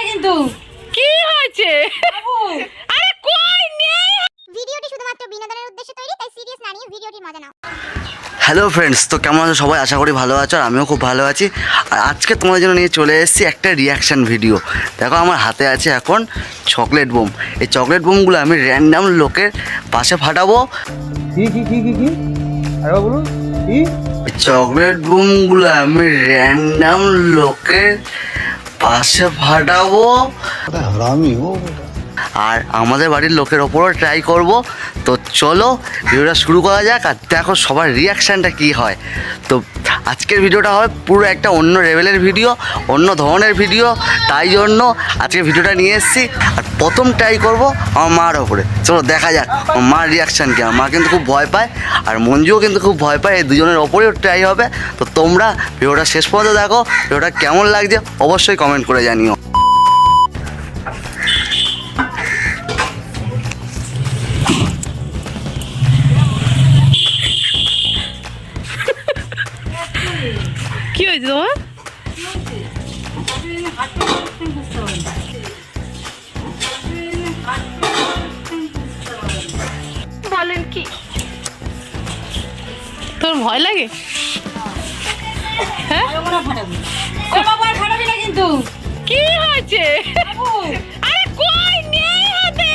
কিন্তু কি হয়েছে? আরে কই নেই। ভিডিওটি শুধুমাত্র বিনোদনের উদ্দেশ্যে তৈরি, তাই সিরিয়াস না নিয়ে ভিডিওটির মজা নাও। হ্যালো ফ্রেন্ডস, তো কেমন আছো সবাই? আশা করি ভালো আছো, আর আমিও খুব ভালো আছি। আর আজকে তোমাদের জন্য নিয়ে চলে এসেছি একটা রিয়াকশান ভিডিও। দেখো আমার হাতে আছে এখন চকলেট বোম। এই চকলেট বোমগুলো আমি র্যান্ডাম লোকের পাশে ফাটাবো। কি আরে বলুন কি? চকলেট বোমগুলো আমি র্যান্ডাম লোকের পাশে ফাটাবো আর আমাদের বাড়ির লোকের ওপরও ট্রাই করব। তো চলো ভিডিওটা শুরু করা যাক, আর দেখো সবার রিয়াকশানটা কী হয়। তো আজকের ভিডিওটা হবে পুরো একটা অন্য লেভেলের ভিডিও, অন্য ধরনের ভিডিও। তাই জন্য আজকে ভিডিওটা নিয়ে এসেছি। আর প্রথম ট্রাই করব আমার মার ওপরে। চলো দেখা যাক আমার মার রিয়াকশান কী। আমার মা কিন্তু খুব ভয় পায়, আর মঞ্জুও কিন্তু খুব ভয় পায়। এই দুজনের ওপরেও ট্রাই হবে। তো তোমরা ভিডিওটা শেষ পর্যন্ত দেখো। ভিডিওটা কেমন লাগছে অবশ্যই কমেন্ট করে জানিও। কি হয়েছে তোমার? বলেন কি, তোর ভয় লাগে? হ্যাঁ কিন্তু কি হয়েছে? আরে কই নেই হাতে।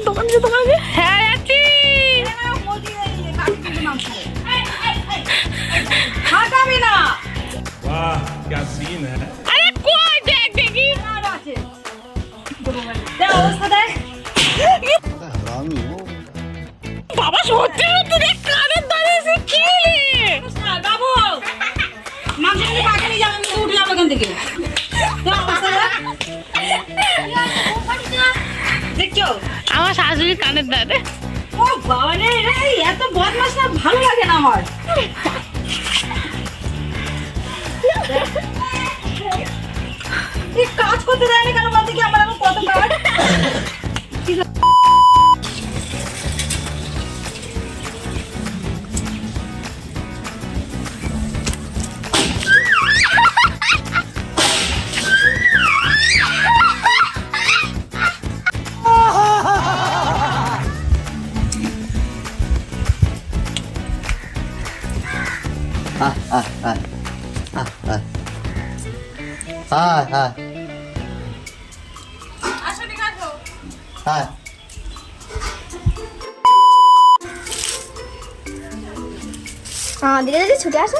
দোকানে হ্যাঁ আছি। वाह क्या सीन है। আরে কই দেখ দেখি। বাবা সত্যি সত্যি দেখ কানের ধারে এসে খেলে। বাবু মাঝখানে পাখি নিয়ে যাবেন, কিন্তু উঠে যাবে এখান থেকে। দেখছো আমার শাশুড়ির কানের ধারে। ও বাবা রে, এত বদমাশ না, ভালো লাগে না আমার। এই কাজ করতে দেয় না কেন বলতে, কি আমার এখন কত কাজ। ধীরে ধীরে ছুটে আসো।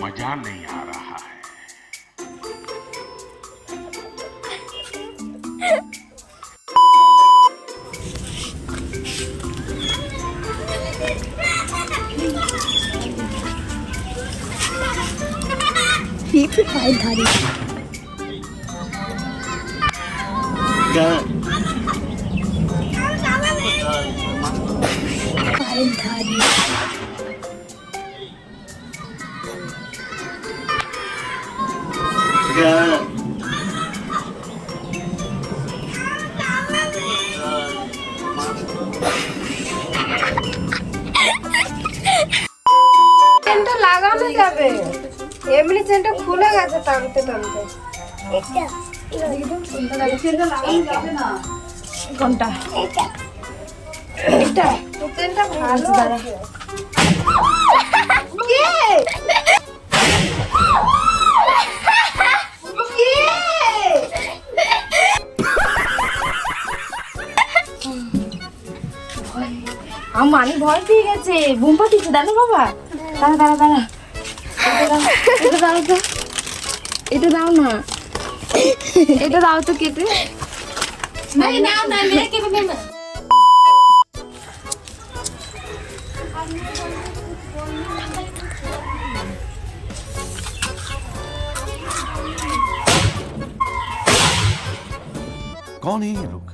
मजा नहीं आ रहा है। धारी চেনটা লাগানো যাবে, এমনি চেনটা খুলে গেছে টানতে টানতে। কোনটা? এটা এই চেনটা ভালো আছে। কে? কে? আমার মানি ভয় পেয়ে গেছে, বুম পাঠিয়েছে, দাঁড়া বাবা, দাঁড়া দাঁড়া দাঁড়া, এটা দাও তো, এটা দাও না, এটা দাও তো কেটে। कौन है ये लोग?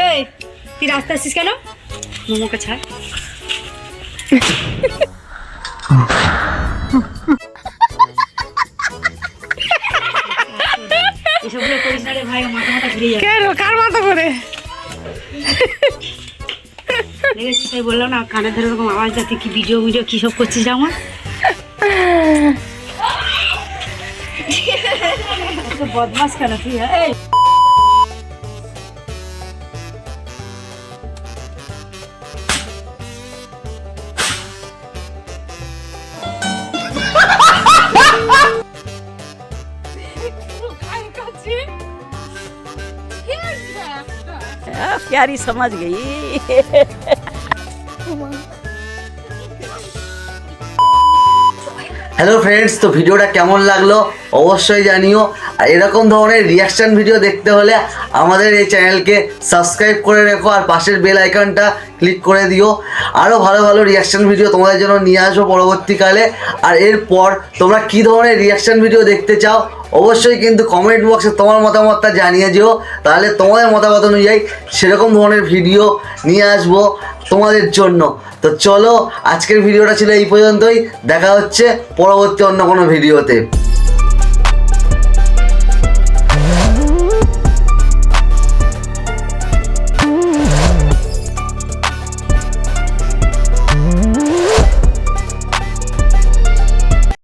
এই তুই রাস্তা আসছিস কেন? মোমোকে ছাড়। এসবগুলো করিস না রে ভাই, মাথা মাথা ঘুরে যাবে। কেন, কার মাথা করে? দেখেছিস, তাই বললাম না, কানে ধরে ওরকম আওয়াজ যাতে কি ভিডিও কি সব করছিস আমার। বদমাস কেন তুই? এই प्यारी समझ गई। হ্যালো ফ্রেন্ডস, তো ভিডিওটা কেমন লাগলো অবশ্যই জানিও। আর এরকম ধরনের রিয়াকশান ভিডিও দেখতে হলে আমাদের এই চ্যানেলকে সাবস্ক্রাইব করে রেখো আর পাশের বেল আইকনটা ক্লিক করে দিও। আরও ভালো ভালো রিয়াকশান ভিডিও তোমাদের জন্য নিয়ে আসবো পরবর্তীকালে। আর এরপর তোমরা কী ধরনের রিয়াকশান ভিডিও দেখতে চাও অবশ্যই কিন্তু কমেন্ট বক্সে তোমার মতামতটা জানিয়ে যেও, তাহলে তোমাদের মতামত অনুযায়ী সেরকম ধরনের ভিডিও নিয়ে আসবো তোমাদের জন্য। তো চলো, আজকের ভিডিওটা ছিল এই পর্যন্তই, দেখা হচ্ছে পরবর্তী অন্য কোনো ভিডিওতে।